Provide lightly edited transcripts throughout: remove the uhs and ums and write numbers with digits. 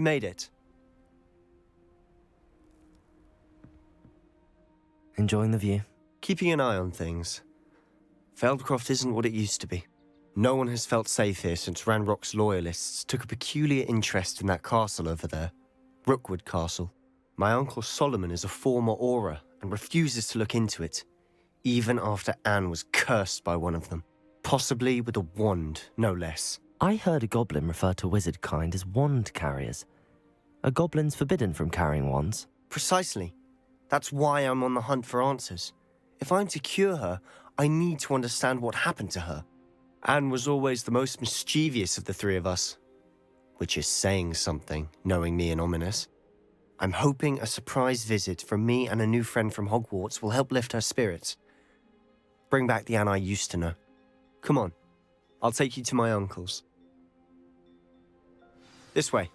You made it. Enjoying the view? Keeping an eye on things. Feldcroft isn't what it used to be. No one has felt safe here since Ranrock's loyalists took a peculiar interest in that castle over there. Rookwood Castle. My uncle Solomon is a former Auror and refuses to look into it, even after Anne was cursed by one of them. Possibly with a wand, no less. I heard a goblin refer to wizard kind as wand carriers. Are goblins forbidden from carrying wands? Precisely. That's why I'm on the hunt for answers. If I'm to cure her, I need to understand what happened to her. Anne was always the most mischievous of the three of us. Which is saying something, knowing me and ominous. I'm hoping a surprise visit from me and a new friend from Hogwarts will help lift her spirits. Bring back the Anne I used to know. Come on, I'll take you to my uncle's. This way.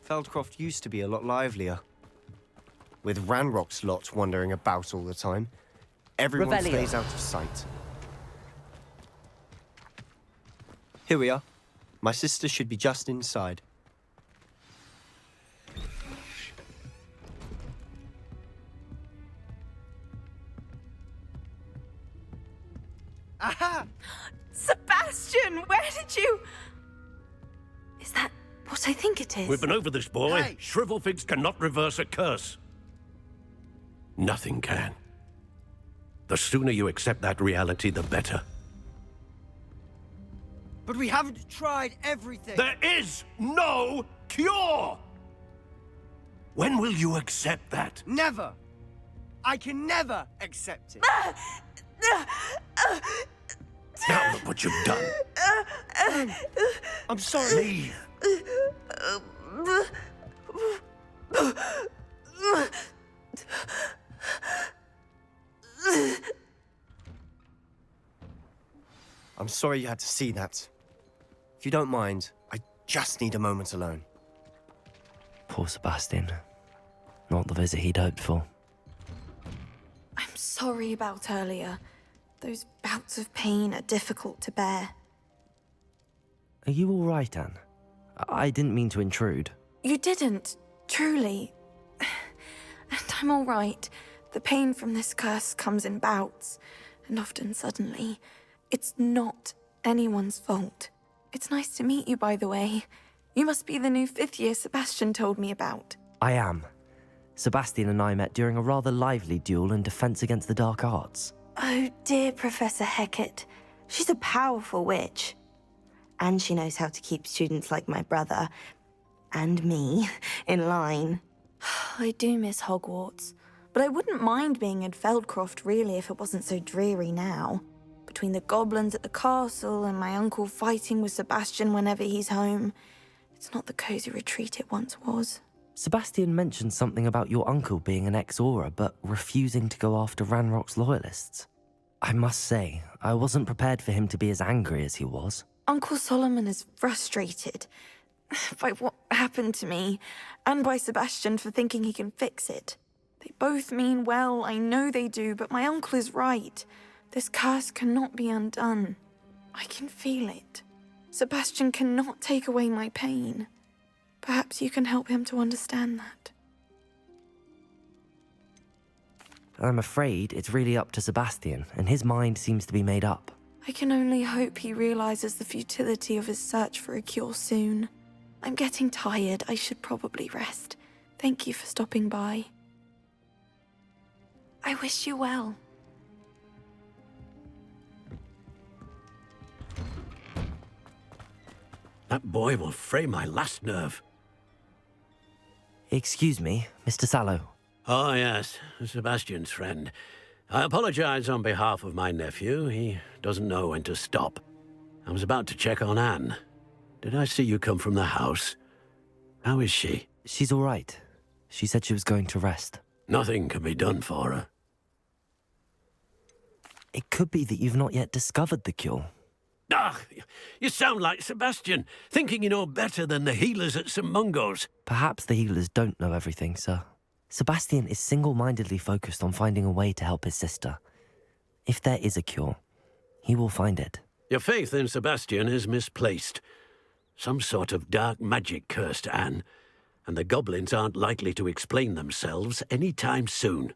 Feldcroft used to be a lot livelier. With Ranrock's lot wandering about all the time, everyone Revelio. stays out of sight. Here we are. My sister should be just inside. Aha! Sebastian, where did you... Is that what I think it is? We've been over this, boy. Hey! Shrivelfigs cannot reverse a curse. Nothing can. The sooner you accept that reality, the better. But we haven't tried everything. There is no cure! When will you accept that? Never. I can never accept it. Now look what you've done. I'm sorry. Leave. I'm sorry you had to see that. If you don't mind, I just need a moment alone. Poor Sebastian. Not the visit he'd hoped for. I'm sorry about earlier. Those bouts of pain are difficult to bear. Are you all right, Anne? I didn't mean to intrude. You didn't, truly. And I'm all right. The pain from this curse comes in bouts, and often suddenly. It's not anyone's fault. It's nice to meet you, by the way. You must be the new 5th year Sebastian told me about. I am. Sebastian and I met during a rather lively duel in Defense Against the Dark Arts. Oh, dear Professor Hecat. She's a powerful witch. And she knows how to keep students like my brother, and me, in line. I do miss Hogwarts, but I wouldn't mind being in Feldcroft, really, if it wasn't so dreary now. Between the goblins at the castle and my uncle fighting with Sebastian whenever he's home, it's not the cozy retreat it once was. Sebastian mentioned something about your uncle being an ex-Auror, but refusing to go after Ranrock's loyalists. I must say, I wasn't prepared for him to be as angry as he was. Uncle Solomon is frustrated by what happened to me, and by Sebastian for thinking he can fix it. They both mean well, I know they do, but my uncle is right. This curse cannot be undone. I can feel it. Sebastian cannot take away my pain. Perhaps you can help him to understand that. I'm afraid it's really up to Sebastian, and his mind seems to be made up. I can only hope he realizes the futility of his search for a cure soon. I'm getting tired. I should probably rest. Thank you for stopping by. I wish you well. That boy will fray my last nerve. Excuse me, Mr. Sallow. Oh, yes, Sebastian's friend. I apologize on behalf of my nephew. He doesn't know when to stop. I was about to check on Anne. Did I see you come from the house? How is she? She's all right. She said she was going to rest. Nothing can be done for her. It could be that you've not yet discovered the cure. Ah, you sound like Sebastian, thinking you know better than the healers at St. Mungo's. Perhaps the healers don't know everything, sir. Sebastian is single-mindedly focused on finding a way to help his sister. If there is a cure, He will find it. Your faith in Sebastian is misplaced. Some sort of dark magic cursed Anne, and the goblins aren't likely to explain themselves any time soon.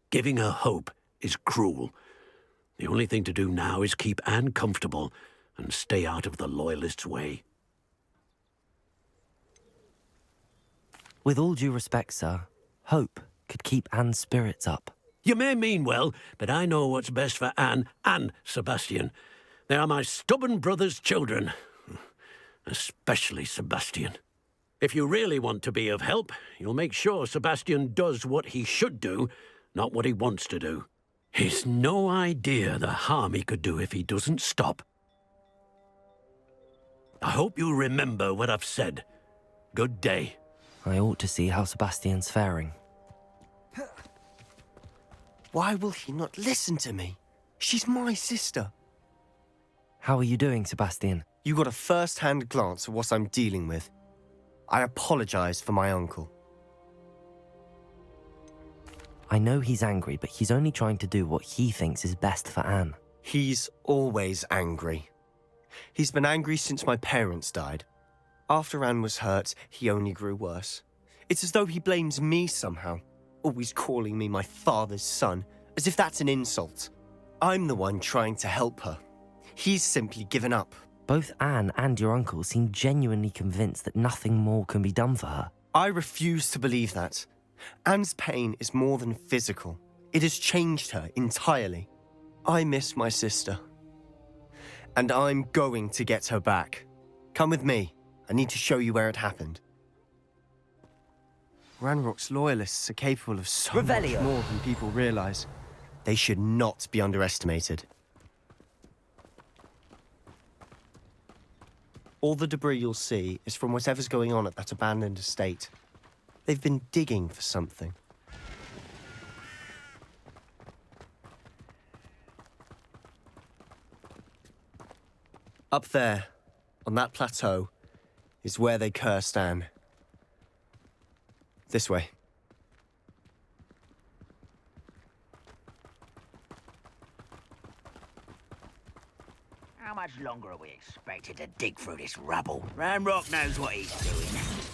Giving her hope is cruel. The only thing to do now is keep Anne comfortable and stay out of the Loyalists' way. With all due respect, sir, hope could keep Anne's spirits up. You may mean well, but I know what's best for Anne and Sebastian. They are my stubborn brother's children. Especially Sebastian. If you really want to be of help, you'll make sure Sebastian does what he should do, not what he wants to do. He's no idea the harm he could do if he doesn't stop. I hope you remember what I've said. Good day. I ought to see how Sebastian's faring. Why will he not listen to me? She's my sister. How are you doing, Sebastian? You got a first-hand glance at what I'm dealing with. I apologize for my uncle. I know he's angry, but he's only trying to do what he thinks is best for Anne. He's always angry. He's been angry since my parents died. After Anne was hurt, he only grew worse. It's as though he blames me somehow, always calling me my father's son, as if that's an insult. I'm the one trying to help her. He's simply given up. Both Anne and your uncle seem genuinely convinced that nothing more can be done for her. I refuse to believe that. Anne's pain is more than physical. It has changed her entirely. I miss my sister. And I'm going to get her back. Come with me. I need to show you where it happened. Ranrock's loyalists are capable of so much Revelio. more than people realize. They should not be underestimated. All the debris you'll see is from whatever's going on at that abandoned estate. They've been digging for something. Up there, on that plateau, is where they cursed Anne. This way. How much longer are we expected to dig through this rubble? Ranrock knows what he's doing.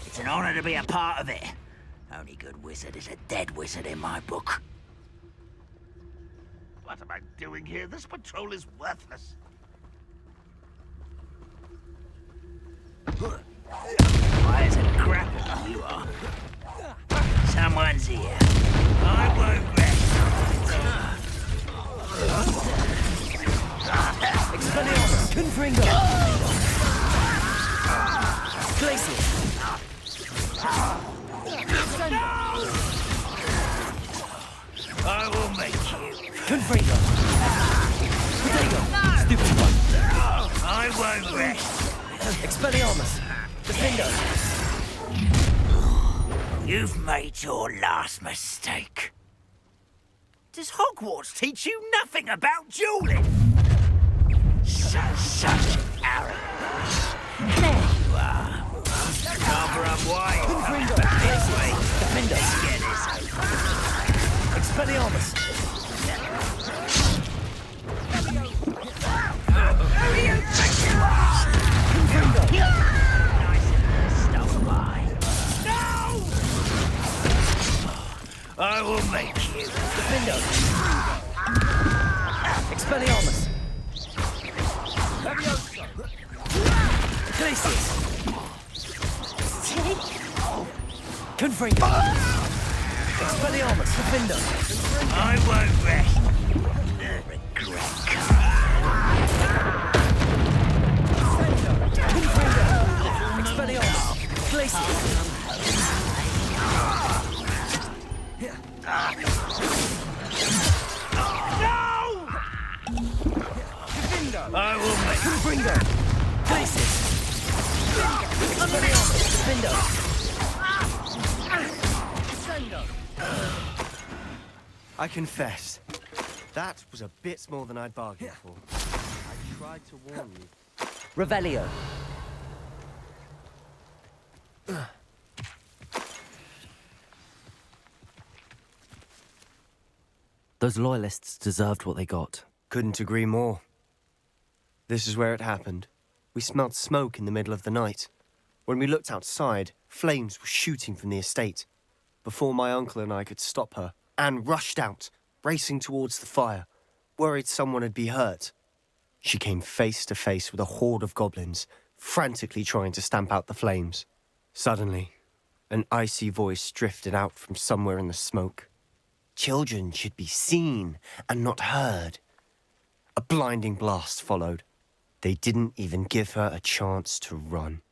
It's an honor to be a part of it. Only good wizard is a dead wizard in my book. What am I doing here? This patrol is worthless. Why is it crap you are? Someone's here. I won't rest. Expelliarmus! Confringo! Glacial! I will make you. Confringo! Protego! Stupid one! I won't rest. Expelliarmus! Defendo! You've made your last mistake. Does Hogwarts teach you nothing about dueling? Such arrogance. There you are. Cover up wide. Confringo! Defendo! Let's get this over. Expelliarmus! Who do you think you are? Confringo! Nice and stuff by. No! I will make you. Defendo! Expelliarmus! Glacius! Confringo! Expelliarmus! Defendo! I won't rest. Regret comes. Confringo! Expelliarmus! Glacius! I will make Confringo! Glacius! Expelliarmus! Defendo! I confess, that was a bit more than I'd bargained for. I tried to warn you. Revelio! Those loyalists deserved what they got. Couldn't agree more. This is where it happened. We smelled smoke in the middle of the night. When we looked outside, flames were shooting from the estate. Before my uncle and I could stop her, Anne rushed out, racing towards the fire, worried someone had been hurt. She came face to face with a horde of goblins, frantically trying to stamp out the flames. Suddenly, an icy voice drifted out from somewhere in the smoke. Children should be seen and not heard. A blinding blast followed. They didn't even give her a chance to run.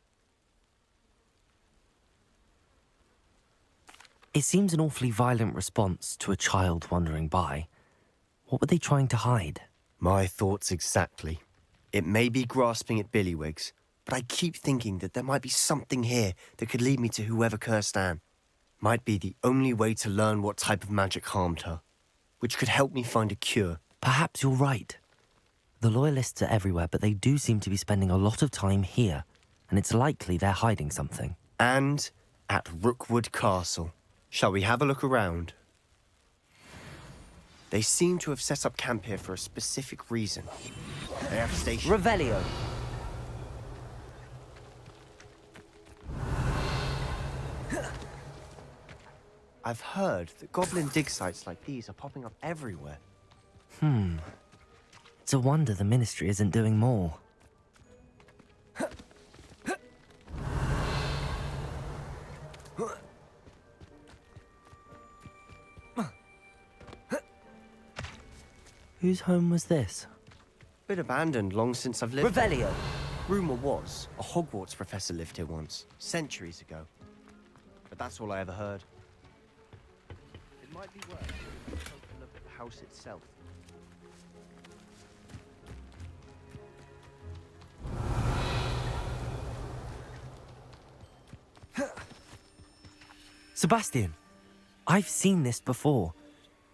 It seems an awfully violent response to a child wandering by. What were they trying to hide? My thoughts exactly. It may be grasping at billywhigs, but I keep thinking that there might be something here that could lead me to whoever cursed Anne. Might be the only way to learn what type of magic harmed her, which could help me find a cure. Perhaps you're right. The Loyalists are everywhere, but they do seem to be spending a lot of time here, and it's likely they're hiding something. And at Rookwood Castle. Shall we have a look around? They seem to have set up camp here for a specific reason. They have stationed... Revelio! I've heard that goblin dig sites like these are popping up everywhere. It's a wonder the Ministry isn't doing more. Whose home was this? Been abandoned long since I've lived here. Revelio! Rumour was a Hogwarts professor lived here once, centuries ago. But that's all I ever heard. It might be worth taking a closer look at the house itself. Sebastian, I've seen this before.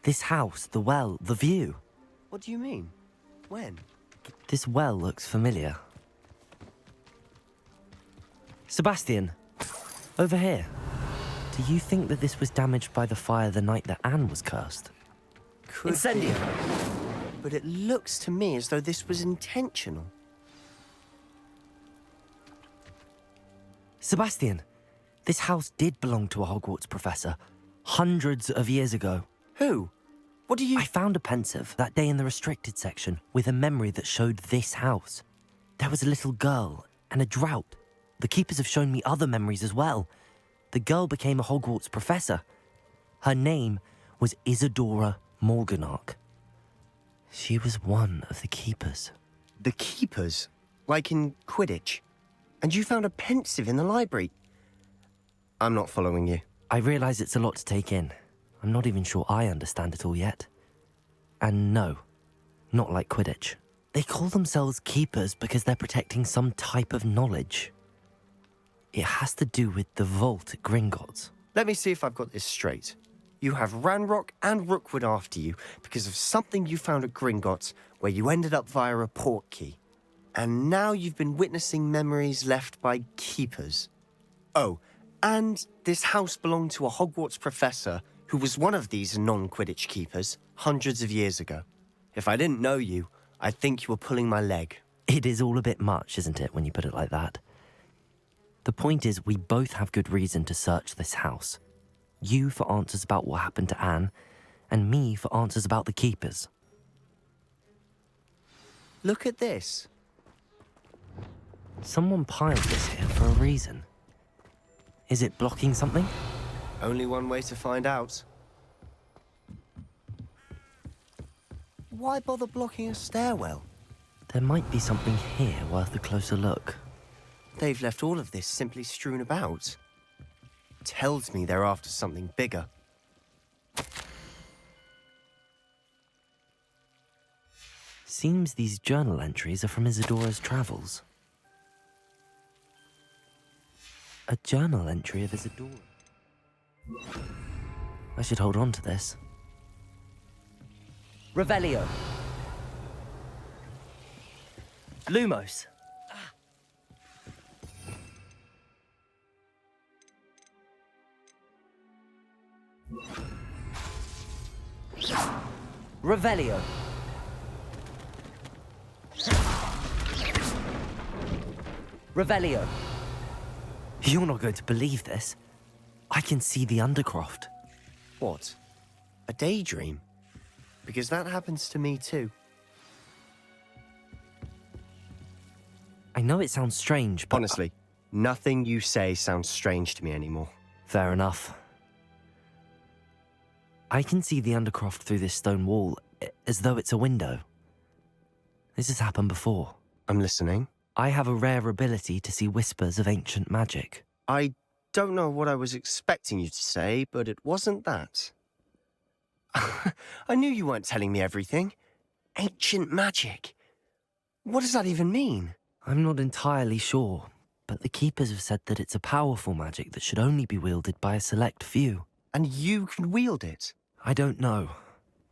This house, the well, the view. What do you mean? When? This well looks familiar. Sebastian, over here. Do you think that this was damaged by the fire the night that Anne was cursed? Could Incendio! be. But it looks to me as though this was intentional. Sebastian, this house did belong to a Hogwarts professor, hundreds of years ago. Who? What do you... I found a pensive that day in the restricted section with a memory that showed this house. There was a little girl and a drought. The keepers have shown me other memories as well. The girl became a Hogwarts professor. Her name was Isadora Morganach. She was one of the keepers. The keepers? Like in Quidditch? And you found a pensive in the library? I'm not following you. I realise it's a lot to take in. I'm not even sure I understand it all yet. And no, not like Quidditch. They call themselves keepers because they're protecting some type of knowledge. It has to do with the vault at Gringotts. Let me see if I've got this straight. You have Ranrock and Rookwood after you because of something you found at Gringotts where you ended up via a port key. And now you've been witnessing memories left by keepers. Oh, and this house belonged to a Hogwarts professor who was one of these non-Quidditch keepers hundreds of years ago. If I didn't know you, I'd think you were pulling my leg. It is all a bit much, isn't it, when you put it like that? The point is, we both have good reason to search this house. You for answers about what happened to Anne, and me for answers about the keepers. Look at this. Someone piled this here for a reason. Is it blocking something? Only one way to find out. Why bother blocking a stairwell? There might be something here worth a closer look. They've left all of this simply strewn about. Tells me they're after something bigger. Seems these journal entries are from Isadora's travels. A journal entry of Isadora. I should hold on to this. Revelio. Lumos. Revelio. Revelio. You're not going to believe this. I can see the Undercroft. What? A daydream? Because that happens to me too. I know it sounds strange, but... Honestly, nothing you say sounds strange to me anymore. Fair enough. I can see the Undercroft through this stone wall, as though it's a window. This has happened before. I'm listening. I have a rare ability to see whispers of ancient magic. I don't know what I was expecting you to say, but it wasn't that. I knew you weren't telling me everything. Ancient magic. What does that even mean? I'm not entirely sure, but the Keepers have said that it's a powerful magic that should only be wielded by a select few. And you can wield it? I don't know,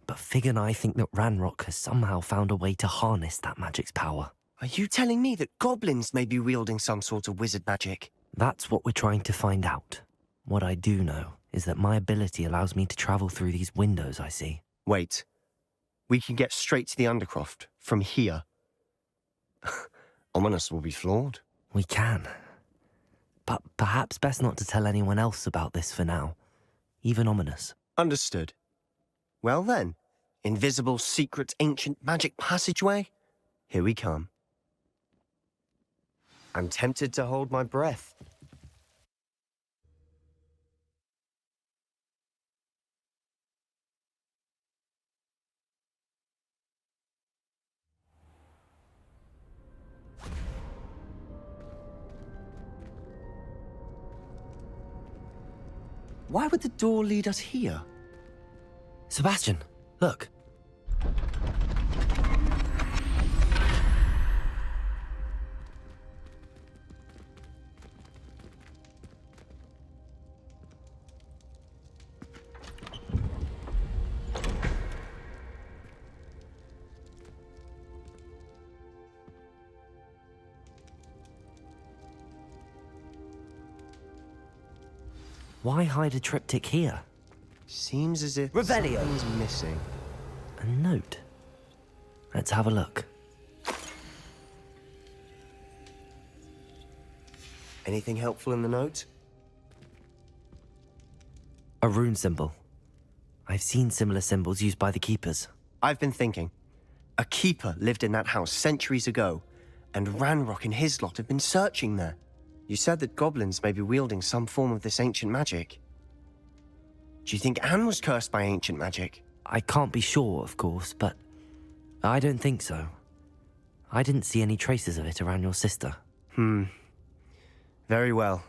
but Fig and I think that Ranrock has somehow found a way to harness that magic's power. Are you telling me that goblins may be wielding some sort of wizard magic? That's what we're trying to find out. What I do know is that my ability allows me to travel through these windows I see. Wait. We can get straight to the Undercroft from here. Ominous will be floored. We can. But perhaps best not to tell anyone else about this for now. Even Ominous. Understood. Well then, invisible, secret, ancient magic passageway? Here we come. I'm tempted to hold my breath. Why would the door lead us here? Sebastian, look. Why hide a triptych here? Seems as if Revelio. something's missing. A note. Let's have a look. Anything helpful in the note? A rune symbol. I've seen similar symbols used by the Keepers. I've been thinking. A keeper lived in that house centuries ago, and Ranrock and his lot have been searching there. You said that goblins may be wielding some form of this ancient magic. Do you think Anne was cursed by ancient magic? I can't be sure, of course, but I don't think so. I didn't see any traces of it around your sister. Very well.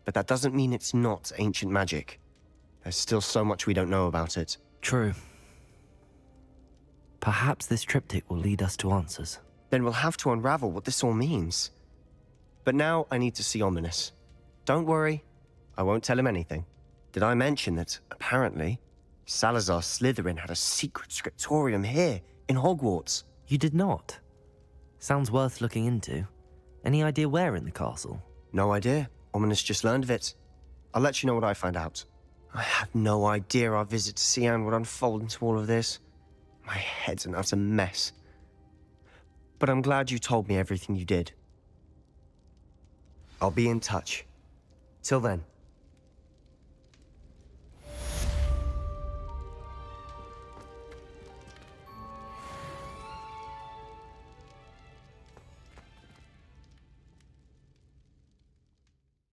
But that doesn't mean it's not ancient magic. There's still so much we don't know about it. True. Perhaps this triptych will lead us to answers. Then we'll have to unravel what this all means. But now I need to see Ominous. Don't worry, I won't tell him anything. Did I mention that, apparently, Salazar Slytherin had a secret scriptorium here in Hogwarts? You did not? Sounds worth looking into. Any idea where in the castle? No idea. Ominous just learned of it. I'll let you know what I find out. I had no idea our visit to Cian would unfold into all of this. My head's an utter mess. But I'm glad you told me everything you did. I'll be in touch. Till then.